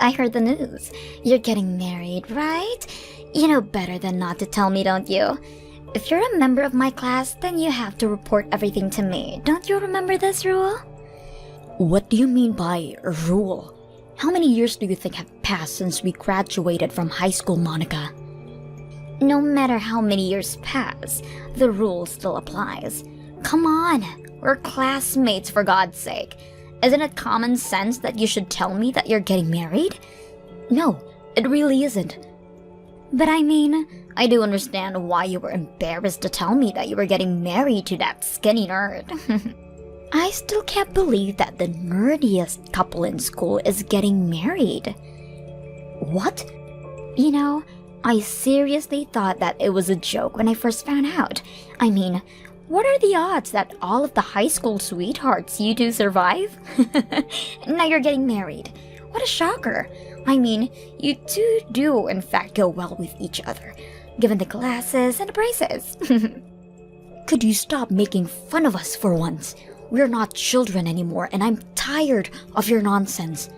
I heard the news. You're getting married, right? You know better than not to tell me, don't you? If you're a member of my class, then you have to report everything to me. Don't you remember this rule? What do you mean by rule? How many years do you think have passed since we graduated from high school, Monica? No matter how many years pass, the rule still applies. Come on, we're classmates for God's sake. Isn't it common sense that you should tell me that you're getting married? No, it really isn't. But I mean, I do understand why you were embarrassed to tell me that you were getting married to that skinny nerd. I still can't believe that the nerdiest couple in school is getting married. What? You know, I seriously thought that it was a joke when I first found out. I mean, what are the odds that all of the high school sweethearts you two survive? Now you're getting married. What a shocker. I mean, you two do in fact go well with each other, given the glasses and the braces. Could you stop making fun of us for once? We're not children anymore, and I'm tired of your nonsense.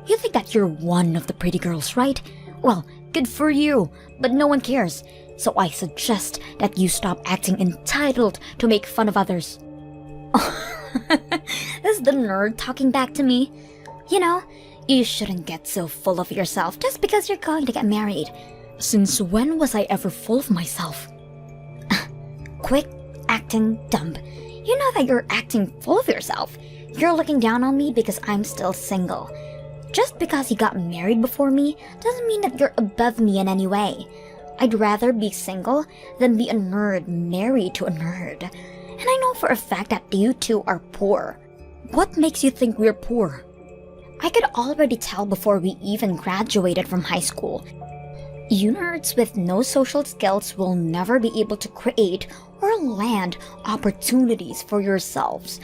You think that you're one of the pretty girls, right? Well, good for you, but no one cares. So I suggest that you stop acting entitled to make fun of others. This is the nerd talking back to me. You know, you shouldn't get so full of yourself just because you're going to get married. Since when was I ever full of myself? Quit acting dumb. You know that you're acting full of yourself. You're looking down on me because I'm still single. Just because you got married before me doesn't mean that you're above me in any way. I'd rather be single than be a nerd married to a nerd. And I know for a fact that you two are poor. What makes you think we're poor? I could already tell before we even graduated from high school. You nerds with no social skills will never be able to create or land opportunities for yourselves.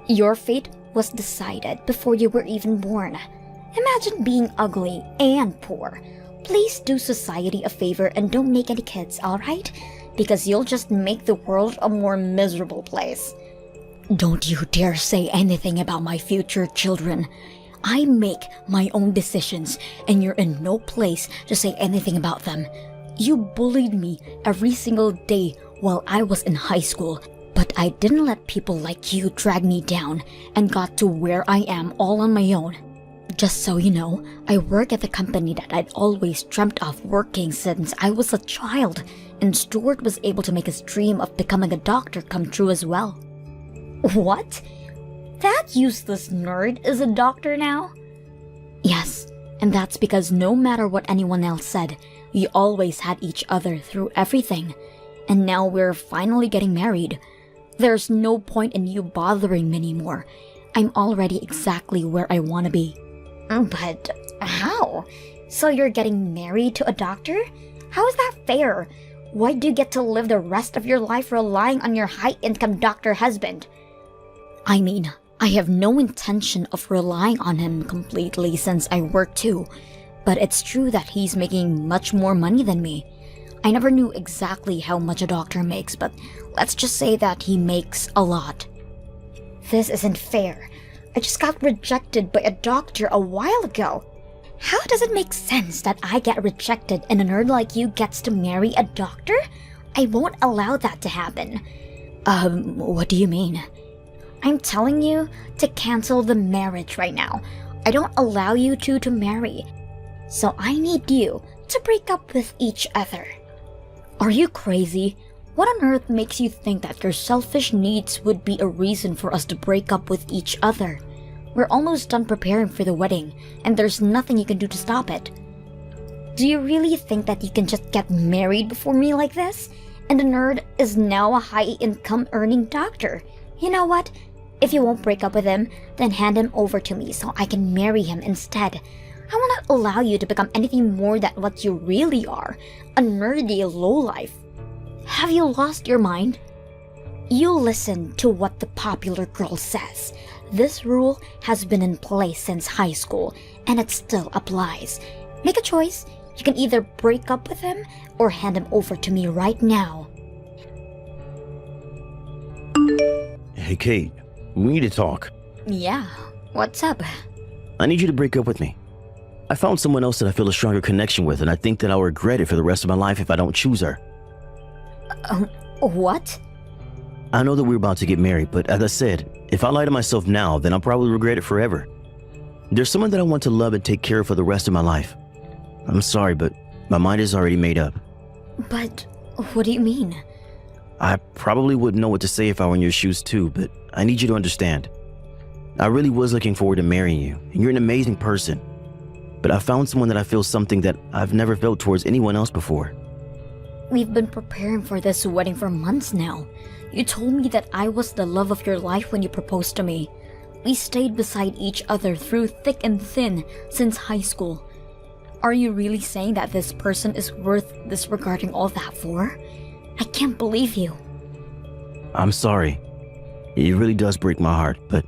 Your fate was decided before you were even born. Imagine being ugly and poor. Please do society a favor and don't make any kids, alright? Because you'll just make the world a more miserable place. Don't you dare say anything about my future children. I make my own decisions, and you're in no place to say anything about them. You bullied me every single day while I was in high school, but I didn't let people like you drag me down and got to where I am all on my own. Just so you know, I work at the company that I'd always dreamt of working since I was a child, and Stuart was able to make his dream of becoming a doctor come true as well. What? That useless nerd is a doctor now? Yes, and that's because no matter what anyone else said, we always had each other through everything. And now we're finally getting married. There's no point in you bothering me anymore. I'm already exactly where I want to be. But how? So you're getting married to a doctor? How is that fair? Why do you get to live the rest of your life relying on your high-income doctor husband? I mean, I have no intention of relying on him completely since I work too. But it's true that he's making much more money than me. I never knew exactly how much a doctor makes, but let's just say that he makes a lot. This isn't fair. I just got rejected by a doctor a while ago. How does it make sense that I get rejected and a nerd like you gets to marry a doctor? I won't allow that to happen. What do you mean? I'm telling you to cancel the marriage right now. I don't allow you two to marry. So I need you to break up with each other. Are you crazy? What on earth makes you think that your selfish needs would be a reason for us to break up with each other? We're almost done preparing for the wedding, and there's nothing you can do to stop it. Do you really think that you can just get married before me like this? And the nerd is now a high-income earning doctor. You know what? If you won't break up with him, then hand him over to me so I can marry him instead. I will not allow you to become anything more than what you really are, a nerdy lowlife. Have you lost your mind? You listen to what the popular girl says. This rule has been in place since high school, and it still applies. Make a choice. You can either break up with him or hand him over to me right now. Hey, Kate, we need to talk. Yeah, what's up? I need you to break up with me. I found someone else that I feel a stronger connection with, and I think that I'll regret it for the rest of my life if I don't choose her. What? I know that we're about to get married, but as I said, if I lie to myself now, then I'll probably regret it forever. There's someone that I want to love and take care of for the rest of my life. I'm sorry, but my mind is already made up. But what do you mean? I probably wouldn't know what to say if I were in your shoes too, but I need you to understand. I really was looking forward to marrying you, and you're an amazing person. But I found someone that I feel something that I've never felt towards anyone else before. We've been preparing for this wedding for months now. You told me that I was the love of your life when you proposed to me. We stayed beside each other through thick and thin since high school. Are you really saying that this person is worth disregarding all that for? I can't believe you. I'm sorry. It really does break my heart, but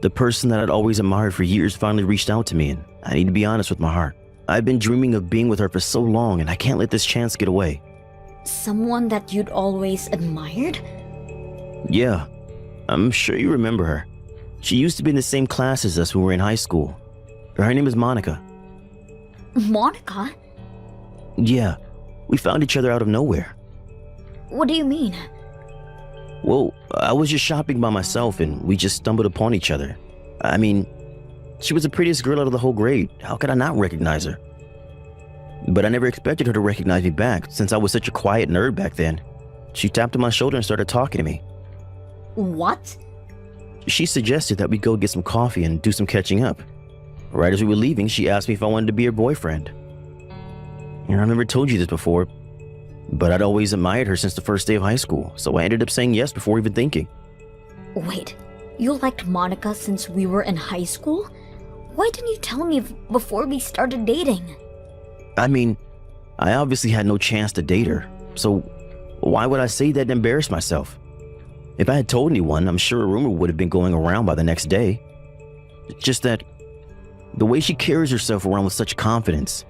the person that I'd always admired for years finally reached out to me, and I need to be honest with my heart. I've been dreaming of being with her for so long, and I can't let this chance get away. Someone that you'd always admired? Yeah, I'm sure you remember her. She used to be in the same class as us when we were in high school. Her name is Monica. Monica? Yeah, we found each other out of nowhere. What do you mean? Well, I was just shopping by myself and we just stumbled upon each other. I mean, she was the prettiest girl out of the whole grade. How could I not recognize her? But I never expected her to recognize me back since I was such a quiet nerd back then. She tapped on my shoulder and started talking to me. What? She suggested that we go get some coffee and do some catching up. Right as we were leaving, she asked me if I wanted to be her boyfriend. I've never told you this before, but I'd always admired her since the first day of high school, so I ended up saying yes before even thinking. Wait, you liked Monica since we were in high school? Why didn't you tell me before we started dating? I mean, I obviously had no chance to date her, so why would I say that and embarrass myself? If I had told anyone, I'm sure a rumor would have been going around by the next day. It's just that the way she carries herself around with such confidence,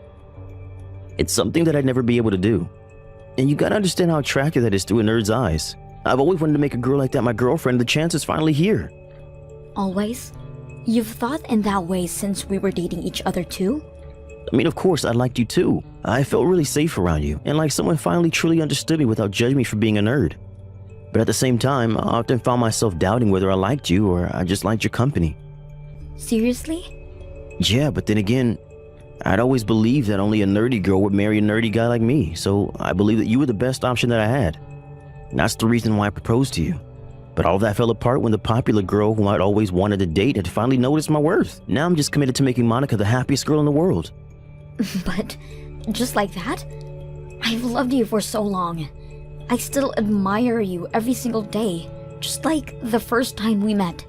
it's something that I'd never be able to do. And you gotta understand how attractive that is through a nerd's eyes. I've always wanted to make a girl like that my girlfriend, and the chance is finally here. Always? You've thought in that way since we were dating each other too? I mean, of course, I liked you too. I felt really safe around you, and like someone finally truly understood me without judging me for being a nerd. But at the same time, I often found myself doubting whether I liked you or I just liked your company. Seriously? Yeah, but then again, I'd always believed that only a nerdy girl would marry a nerdy guy like me, so I believed that you were the best option that I had. And that's the reason why I proposed to you. But all that fell apart when the popular girl whom I'd always wanted to date had finally noticed my worth. Now I'm just committed to making Monica the happiest girl in the world. But just like that? I've loved you for so long. I still admire you every single day, just like the first time we met.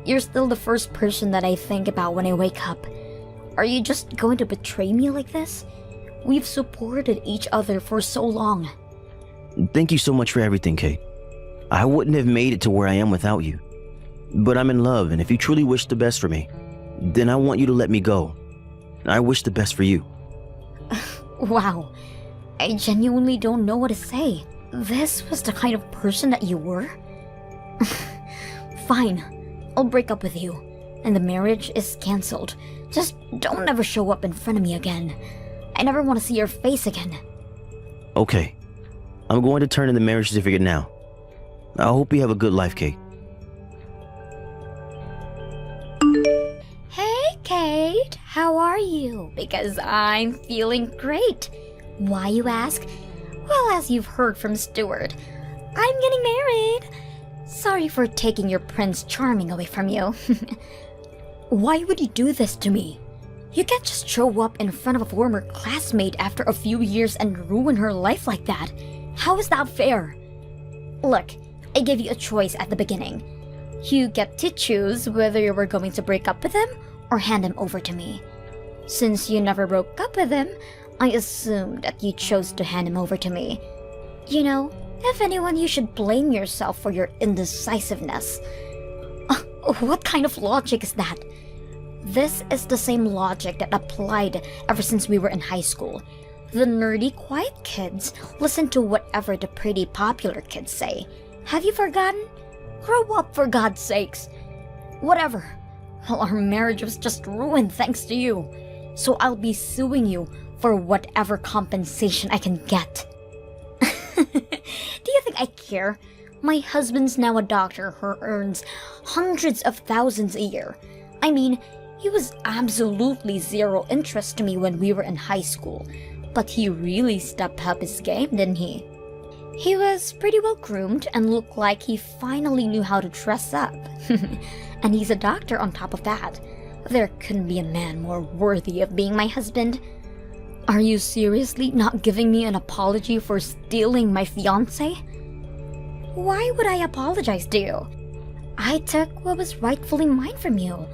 You're still the first person that I think about when I wake up. Are you just going to betray me like this? We've supported each other for so long. Thank you so much for everything, Kate. I wouldn't have made it to where I am without you. But I'm in love, and if you truly wish the best for me, then I want you to let me go. I wish the best for you. Wow, I genuinely don't know what to say. This was the kind of person that you were? Fine, I'll break up with you, and the marriage is cancelled. Just don't ever show up in front of me again. I never want to see your face again. Okay, I'm going to turn in the marriage certificate now. I hope you have a good life, Kate. Hey, Kate, how are you? Because I'm feeling great. Why, you ask? Well, as you've heard from Stuart, I'm getting married. Sorry for taking your Prince Charming away from you. Why would you do this to me? You can't just show up in front of a former classmate after a few years and ruin her life like that. How is that fair? Look, I gave you a choice at the beginning. You get to choose whether you were going to break up with him or hand him over to me. Since you never broke up with him, I assumed that you chose to hand him over to me. You know, if anyone, you should blame yourself for your indecisiveness. What kind of logic is that? This is the same logic that applied ever since we were in high school. The nerdy, quiet kids listen to whatever the pretty, popular kids say. Have you forgotten? Grow up, for God's sakes. Whatever. Well, our marriage was just ruined thanks to you. so I'll be suing you for whatever compensation I can get. Do you think I care? My husband's now a doctor who earns hundreds of thousands a year. I mean, he was absolutely zero interest to me when we were in high school, but he really stepped up his game, didn't he? He was pretty well groomed and looked like he finally knew how to dress up. And he's a doctor on top of that. There couldn't be a man more worthy of being my husband. Are you seriously not giving me an apology for stealing my fiancé? Why would I apologize to you? I took what was rightfully mine from you.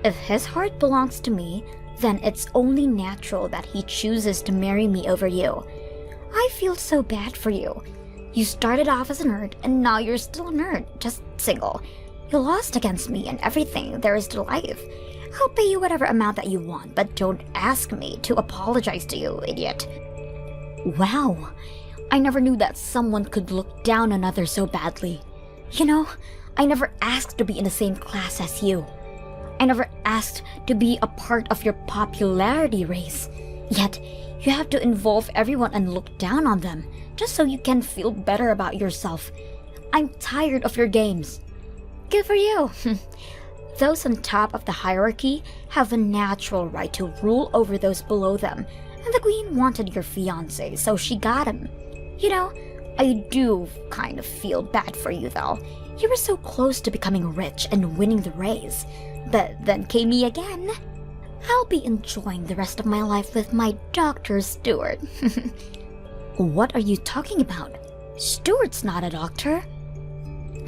If his heart belongs to me, then it's only natural that he chooses to marry me over you. I feel so bad for you. You started off as a nerd, and now you're still a nerd, just single. You lost against me and everything there is to life. I'll pay you whatever amount that you want, but don't ask me to apologize to you, idiot. Wow, I never knew that someone could look down on others so badly. You know, I never asked to be in the same class as you. I never asked to be a part of your popularity race. Yet, you have to involve everyone and look down on them, just so you can feel better about yourself. I'm tired of your games. Good for you. Those on top of the hierarchy have a natural right to rule over those below them, and the queen wanted your fiancé, so she got him. You know, I do kind of feel bad for you though. You were so close to becoming rich and winning the race, but then came me again. I'll be enjoying the rest of my life with my Dr. Stewart. What are you talking about? Stewart's not a doctor.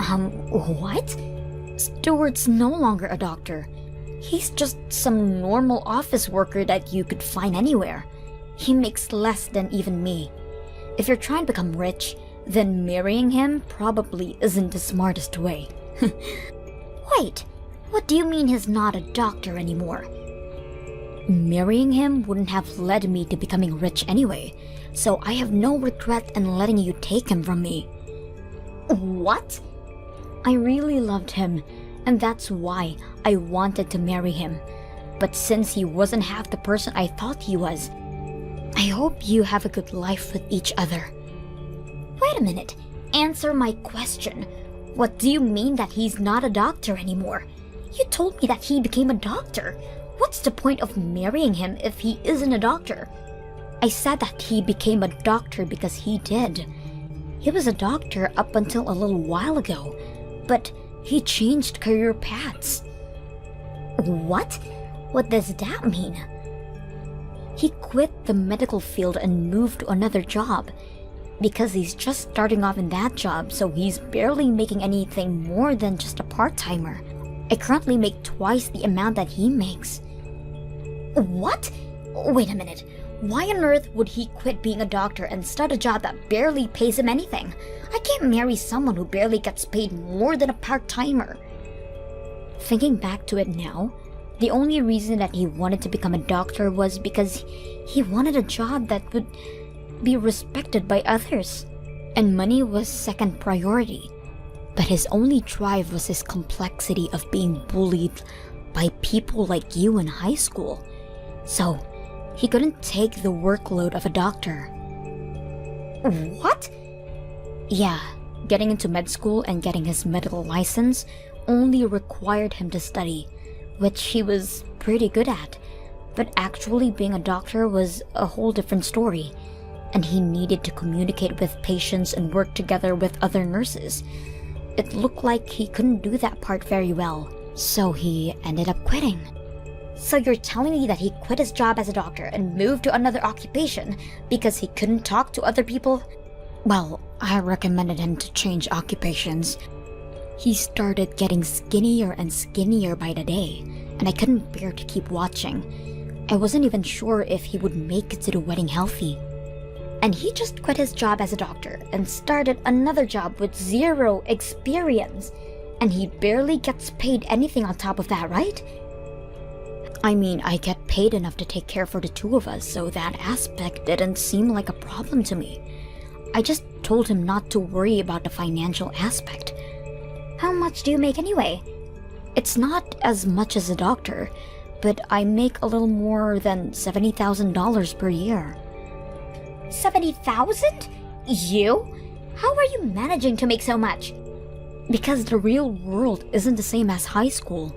What? Stewart's no longer a doctor. He's just some normal office worker that you could find anywhere. He makes less than even me. If you're trying to become rich, then marrying him probably isn't the smartest way. Wait, what do you mean he's not a doctor anymore? Marrying him wouldn't have led me to becoming rich anyway, so I have no regret in letting you take him from me. What? I really loved him, and that's why I wanted to marry him. But since he wasn't half the person I thought he was, I hope you have a good life with each other. Wait a minute, answer my question. What do you mean that he's not a doctor anymore? You told me that he became a doctor. What's the point of marrying him if he isn't a doctor? I said that he became a doctor because he did. He was a doctor up until a little while ago, but he changed career paths. What? What does that mean? He quit the medical field and moved to another job. Because he's just starting off in that job, so he's barely making anything more than just a part-timer. I currently make twice the amount that he makes. What? Wait a minute. Why on earth would he quit being a doctor and start a job that barely pays him anything? I can't marry someone who barely gets paid more than a part-timer. Thinking back to it now, the only reason that he wanted to become a doctor was because he wanted a job that would be respected by others, and money was second priority. But his only drive was his complexity of being bullied by people like you in high school. So, he couldn't take the workload of a doctor. What? Yeah, getting into med school and getting his medical license only required him to study, which he was pretty good at. But actually being a doctor was a whole different story, and he needed to communicate with patients and work together with other nurses. It looked like he couldn't do that part very well, so he ended up quitting. So you're telling me that he quit his job as a doctor and moved to another occupation because he couldn't talk to other people? Well, I recommended him to change occupations. He started getting skinnier and skinnier by the day, and I couldn't bear to keep watching. I wasn't even sure if he would make it to the wedding healthy. And he just quit his job as a doctor and started another job with zero experience. And he barely gets paid anything on top of that, right? I mean, I get paid enough to take care for the two of us, so that aspect didn't seem like a problem to me. I just told him not to worry about the financial aspect. How much do you make anyway? It's not as much as a doctor, but I make a little more than $70,000 per year. 70,000? You? How are you managing to make so much? Because the real world isn't the same as high school.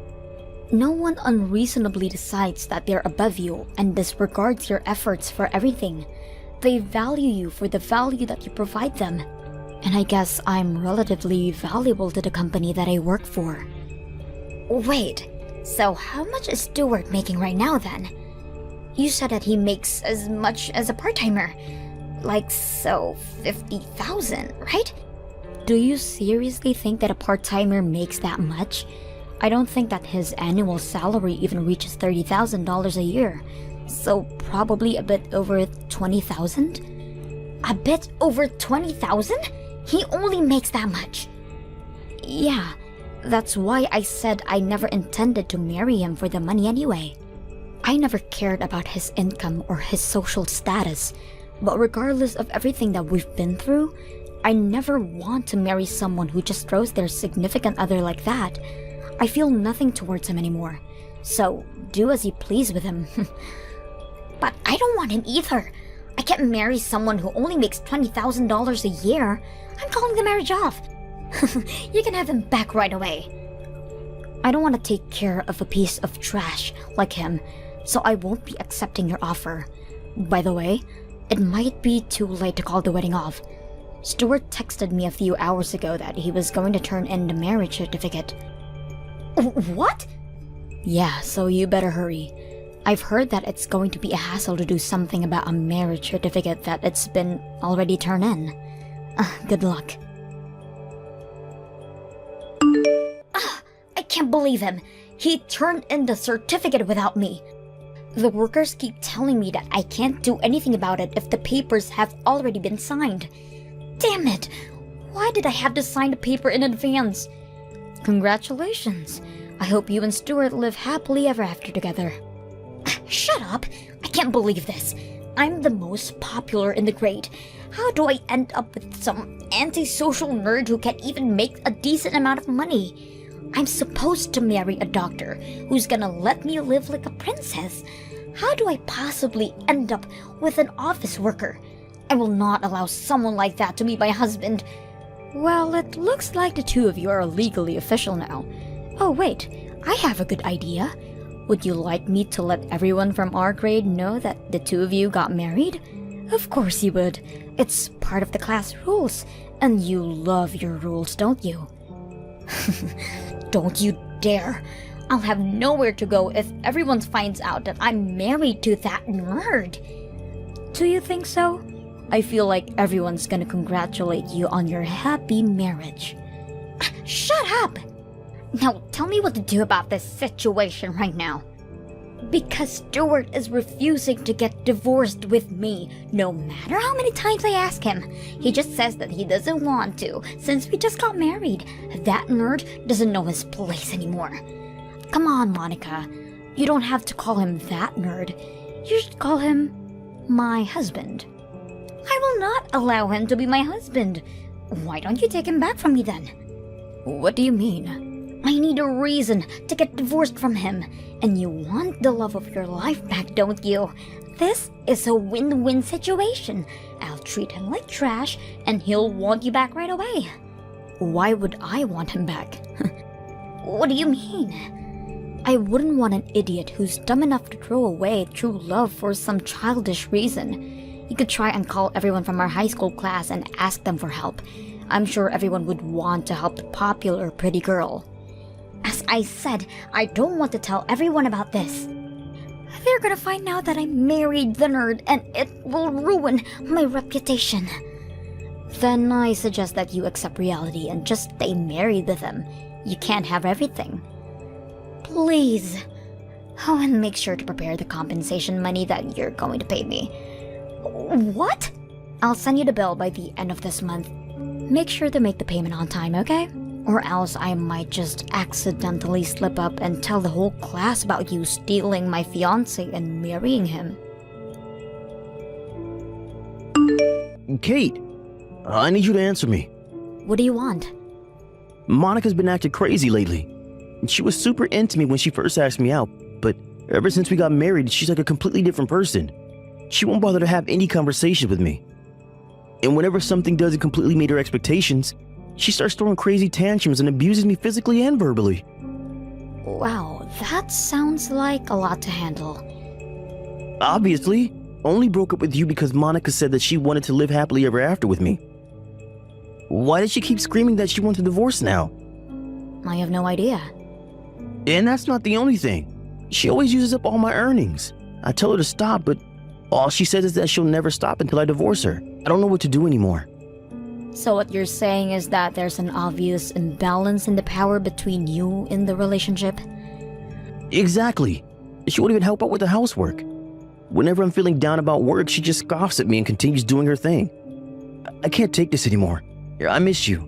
No one unreasonably decides that they're above you and disregards your efforts for everything. They value you for the value that you provide them. And I guess I'm relatively valuable to the company that I work for. Wait, so how much is Stuart making right now then? You said that he makes as much as a part-timer. Like, so 50,000, right? Do you seriously think that a part-timer makes that much? I don't think that his annual salary even reaches $30,000 a year. So probably a bit over 20,000? A bit over 20,000? He only makes that much. Yeah, that's why I said I never intended to marry him for the money anyway. I never cared about his income or his social status, but regardless of everything that we've been through, I never want to marry someone who just throws their significant other like that. I feel nothing towards him anymore, so do as you please with him. But I don't want him either. I can't marry someone who only makes $20,000 a year. I'm calling the marriage off. You can have him back right away. I don't want to take care of a piece of trash like him, so I won't be accepting your offer. By the way, it might be too late to call the wedding off. Stuart texted me a few hours ago that he was going to turn in the marriage certificate. What? Yeah, so you better hurry. I've heard that it's going to be a hassle to do something about a marriage certificate that it's been already turned in. Good luck. I can't believe him. He turned in the certificate without me. The workers keep telling me that I can't do anything about it if the papers have already been signed. Damn it! Why did I have to sign the paper in advance? Congratulations. I hope you and Stuart live happily ever after together. Shut up! I can't believe this. I'm the most popular in the grade. How do I end up with some antisocial nerd who can't even make a decent amount of money? I'm supposed to marry a doctor who's gonna let me live like a princess. How do I possibly end up with an office worker? I will not allow someone like that to be my husband. Well, it looks like the two of you are legally official now. Oh wait, I have a good idea. Would you like me to let everyone from our grade know that the two of you got married? Of course you would. It's part of the class rules, and you love your rules, don't you? Don't you dare! I'll have nowhere to go if everyone finds out that I'm married to that nerd. Do you think so? I feel like everyone's gonna congratulate you on your happy marriage. Shut up! Now tell me what to do about this situation right now. Because Stuart is refusing to get divorced with me, no matter how many times I ask him. He just says that he doesn't want to, since we just got married. That nerd doesn't know his place anymore. Come on, Monica. You don't have to call him that nerd. You should call him my husband. I will not allow him to be my husband. Why don't you take him back from me then? What do you mean? I need a reason to get divorced from him. And you want the love of your life back, don't you? This is a win-win situation. I'll treat him like trash, and he'll want you back right away. Why would I want him back? What do you mean? I wouldn't want an idiot who's dumb enough to throw away true love for some childish reason. You could try and call everyone from our high school class and ask them for help. I'm sure everyone would want to help the popular pretty girl. As I said, I don't want to tell everyone about this. They're gonna find out that I married the nerd, and it will ruin my reputation. Then I suggest that you accept reality and just stay married with him. You can't have everything. Please. Oh, and make sure to prepare the compensation money that you're going to pay me. What? I'll send you the bill by the end of this month. Make sure to make the payment on time, okay? Or else I might just accidentally slip up and tell the whole class about you stealing my fiancé and marrying him. Kate, I need you to answer me. What do you want? Monica's been acting crazy lately. She was super into me when she first asked me out, but Ever since we got married, she's like a completely different person. She won't bother to have any conversation with me. And whenever something doesn't completely meet her expectations, she starts throwing crazy tantrums and abuses me physically and verbally. Wow, that sounds like a lot to handle. Obviously, only broke up with you because Monica said that she wanted to live happily ever after with me. Why does she keep screaming that she wants a divorce now? I have no idea. And that's not the only thing. She always uses up all my earnings. I tell her to stop, but all she says is that she'll never stop until I divorce her. I don't know what to do anymore. So what you're saying is that there's an obvious imbalance in the power between you in the relationship? Exactly. She won't even help out with the housework. Whenever I'm feeling down about work, she just scoffs at me and continues doing her thing. I can't take this anymore. I miss you.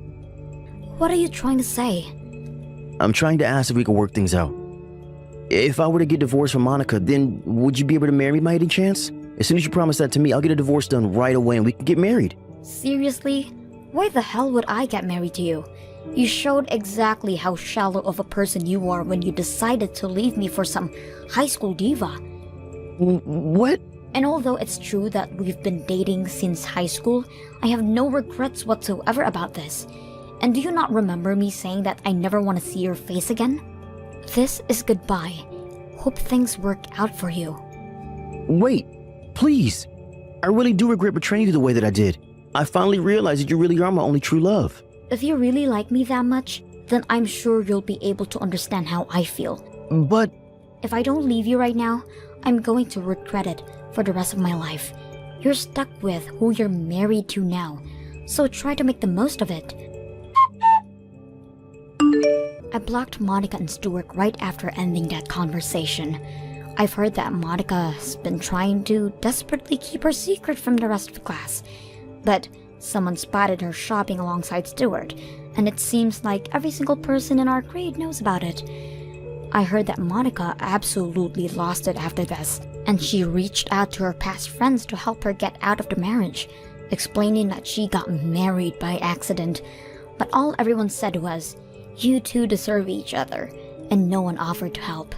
What are you trying to say? I'm trying to ask if we can work things out. If I were to get divorced from Monica, then would you be able to marry me by any chance? As soon as you promise that to me, I'll get a divorce done right away and we can get married. Seriously? Why the hell would I get married to you? You showed exactly how shallow of a person you are when you decided to leave me for some high school diva. What? And although it's true that we've been dating since high school, I have no regrets whatsoever about this. And do you not remember me saying that I never want to see your face again? This is goodbye. Hope things work out for you. Wait, please. I really do regret betraying you the way that I did. I finally realized that you really are my only true love. If you really like me that much, then I'm sure you'll be able to understand how I feel. But If I don't leave you right now, I'm going to regret it for the rest of my life. You're stuck with who you're married to now, so try to make the most of it. I blocked Monica and Stuart right after ending that conversation. I've heard that Monica's been trying to desperately keep her secret from the rest of the class, but someone spotted her shopping alongside Stuart, and it seems like every single person in our grade knows about it. I heard that Monica absolutely lost it after this, and she reached out to her past friends to help her get out of the marriage, explaining that she got married by accident. But all everyone said was, "You two deserve each other," and no one offered to help.